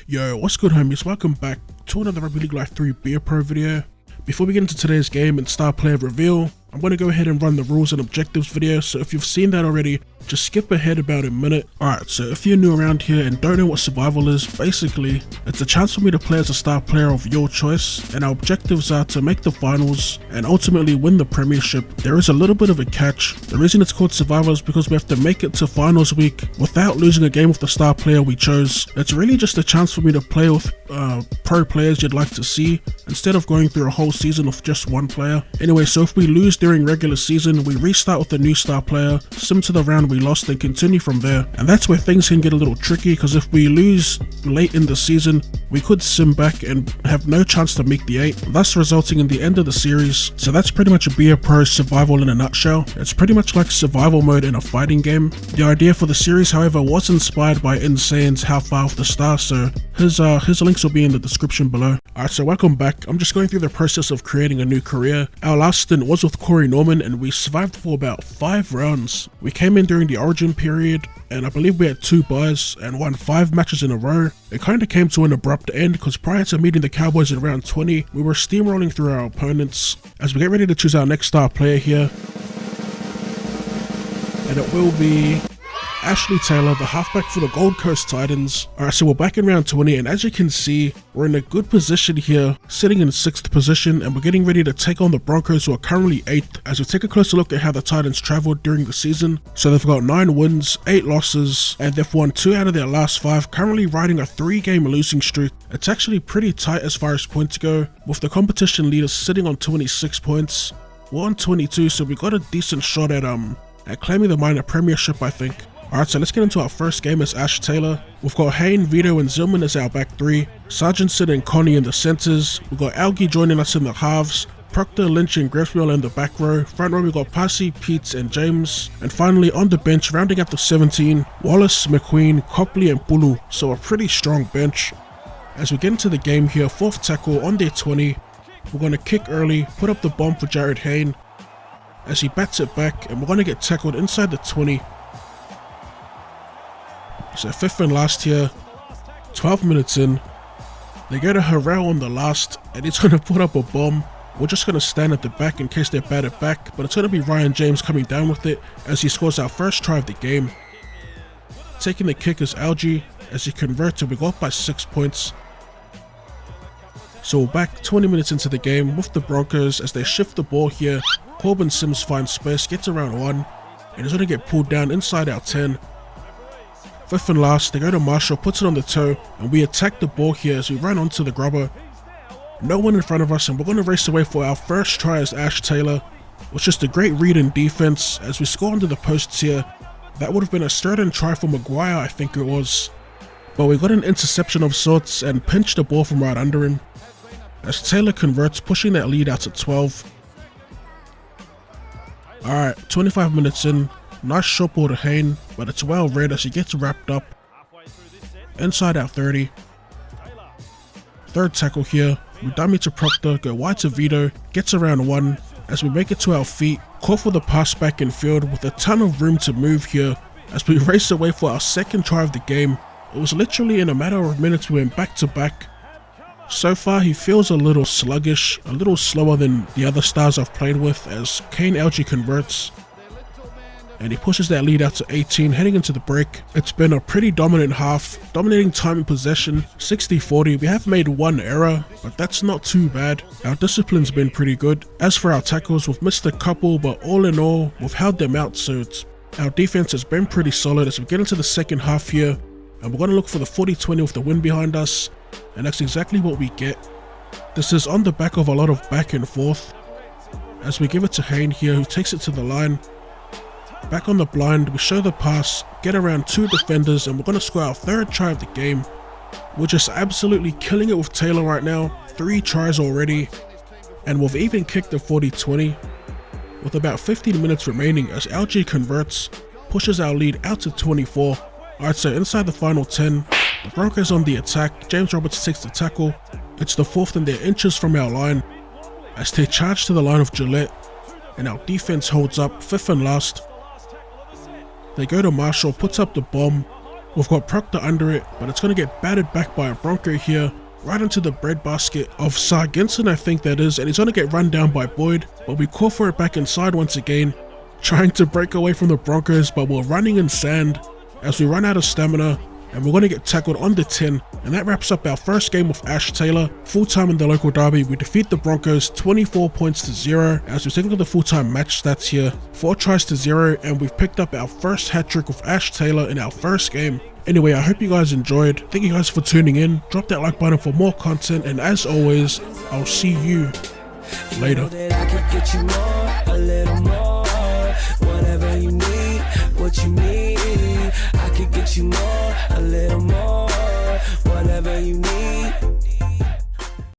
Yo, what's good homies, welcome back to another Rugby League Live 3 Beer Pro video. Before we get into today's game and star player reveal, I'm going to go ahead and run the rules and objectives video, so if you've seen that already, just skip ahead about a minute. Alright, so if you're new around here and don't know what survival is, basically, it's a chance for me to play as a star player of your choice, and our objectives are to make the finals and ultimately win the premiership. There is a little bit of a catch. The reason it's called survival is because we have to make it to finals week without losing a game with the star player we chose. It's really just a chance for me to play with pro players you'd like to see, instead of going through a whole season with just one player. Anyway, so if we lose during regular season, we restart with a new star player, sim to the round we lost, and continue from there. And that's where things can get a little tricky, because if we lose late in the season, we could sim back and have no chance to make the 8, thus resulting in the end of the series. So that's pretty much a Beer Pro survival in a nutshell. It's pretty much like survival mode in a fighting game. The idea for the series, however, was inspired by Insane's How Far Off the Star, so his links will be in the description below. Alright, so welcome back. I'm just going through the process of creating a new career. Our last stint was with Corey Norman, and we survived for about 5 rounds. We came in during the Origin period, and I believe we had 2 buys and won 5 matches in a row. It kind of came to an abrupt end, because prior to meeting the Cowboys in round 20, we were steamrolling through our opponents. As we get ready to choose our next star player here, and it will be Ashley Taylor, the halfback for the Gold Coast Titans. Alright, so we're back in round 20, and as you can see, we're in a good position here, sitting in 6th position, and we're getting ready to take on the Broncos, who are currently 8th, as we take a closer look at how the Titans travelled during the season. So they've got 9 wins, 8 losses, and they've won 2 out of their last 5, currently riding a 3-game losing streak. It's actually pretty tight as far as points go, with the competition leaders sitting on 26 points. We're on 22, so we got a decent shot at claiming the minor premiership, I think. Alright, so let's get into our first game as Ash Taylor. We've got Hayne, Vito, and Zillman as our back 3, Sargentson and Connie in the centres, we've got Algie joining us in the halves, Proctor, Lynch and Gresswell in the back row. Front row we've got Passy, Peets and James, and finally on the bench, rounding out the 17, Wallace, McQueen, Copley and Bulu, so a pretty strong bench. As we get into the game here, 4th tackle on their 20, we're going to kick early, put up the bomb for Jared Hayne, as he bats it back, and we're going to get tackled inside the 20. So 5th and last here, 12 minutes in, they go to Harrell on the last, and he's going to put up a bomb. We're just going to stand at the back in case they bat it back, but it's going to be Ryan James coming down with it as he scores our first try of the game. Taking the kick is Algie, as he converts and we go up by 6 points. So we're back 20 minutes into the game with the Broncos as they shift the ball here. Corbin Sims finds space, gets around 1, and he's going to get pulled down inside our 10. 5th and last, they go to Marshall, puts it on the toe, and we attack the ball here as we run onto the grubber. No one in front of us, and we're going to race away for our first try as Ash Taylor. It was just a great read in defense as we score under the posts here. That would have been a certain try for Maguire, I think it was. But we got an interception of sorts and pinched the ball from right under him, as Taylor converts, pushing that lead out to 12. Alright, 25 minutes in. Nice short ball to Hayne, but it's well read as he gets wrapped up inside our 30. 3rd tackle here, we dummy to Proctor, go wide to Vito, gets around 1 as we make it to our feet, call for the pass back in field with a ton of room to move here as we race away for our 2nd try of the game. It was literally in a matter of minutes we went back to back. So far he feels a little sluggish, a little slower than the other stars I've played with as Kane Algie converts, and he pushes that lead out to 18 heading into the break. It's been a pretty dominant half, dominating time and possession, 60-40. We have made 1 error, but that's not too bad. Our discipline's been pretty good. As for our tackles, we've missed a couple, but all in all, we've held them out, so our defense has been pretty solid as we get into the 2nd half here, and we're going to look for the 40-20 with the win behind us, and that's exactly what we get. This is on the back of a lot of back and forth, as we give it to Hayne here, who takes it to the line. Back on the blind, we show the pass, get around 2 defenders, and we're going to score our 3rd try of the game. We're just absolutely killing it with Taylor right now, 3 tries already, and we've even kicked the 40-20 with about 15 minutes remaining as Algie converts, pushes our lead out to 24. Alright, so inside the final 10, the Broncos on the attack, James Roberts takes the tackle. It's the 4th and they're inches from our line as they charge to the line of Gillette, and our defense holds up. 5th and last, they go to Marshall, puts up the bomb, We've got Proctor under it, but it's going to get batted back by a Bronco here, right into the breadbasket of Sargensen, I think that is, and he's going to get run down by Boyd, but we call for it back inside once again, trying to break away from the Broncos, but we're running in sand as we run out of stamina, and we're going to get tackled on the 10, and that wraps up our first game with Ash Taylor. Full time in the local derby, we defeat the Broncos 24 points to 0, as we're taking the full time match stats here, 4 tries to 0, and we've picked up our first hat-trick with Ash Taylor in our first game. Anyway, I hope you guys enjoyed. Thank you guys for tuning in. Drop that like button for more content, and as always, I'll see you later. Whatever you need, what you need, I could get you more, a little more, whatever you need.